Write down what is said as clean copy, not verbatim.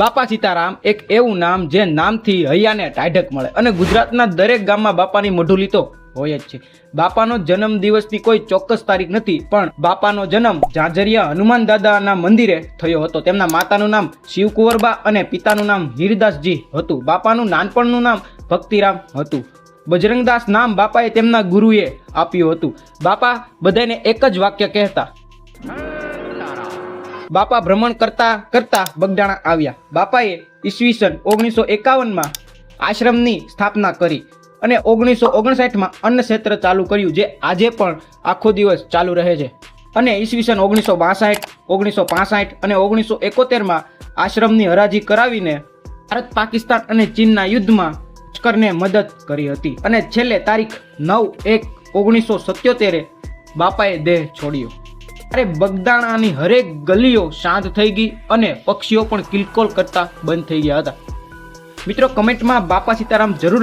બાપા સીતારામ એક એવું નામ જે નામથી હૈયાને ટાઢક મળે અને ગુજરાતના દરેક ગામમાં બાપાની મઢુલી તો હોય જ છે. બાપાનો જન્મ દિવસની કોઈ ચોક્કસ તારીખ નથી, પણ બાપાનો જન્મ ઝાંઝરિયા હનુમાન દાદાના મંદિરે થયો હતો. તેમના માતાનું નામ શિવકુંવરબા અને પિતાનું નામ હીરદાસજી હતું. બાપાનું નાનપણનું નામ ભક્તિરામ હતું. બજરંગદાસ નામ બાપાએ તેમના ગુરુએ આપ્યું હતું. બાપા બધાને એક જ વાક્ય કહેતા. બાપા ભ્રમણ કરતા કરતા બગદાણા આવ્યા. બાપાએ ઈસવીસન 1951માં આશ્રમની સ્થાપના કરી અને 1959માં અન્ન ક્ષેત્ર ચાલુ કર્યું, જે આજે પણ આખો દિવસ ચાલુ રહે છે. અને ઈસવીસન 1962, 1965 અને 1971માં આશ્રમની હરાજી કરાવીને ભારત, પાકિસ્તાન અને ચીનના યુદ્ધમાં લશ્કરને મદદ કરી હતી. અને છેલ્લે તારીખ 9/1/1977 બાપાએ દેહ છોડ્યો. ત્યારે બગદાણાની હરેક ગલીઓ શાંત થઈ ગઈ અને પક્ષીઓ પણ કિલકોલ કરતા બંધ થઈ ગયા હતા. મિત્રો, કમેન્ટમાં બાપા સીતારામ જરૂર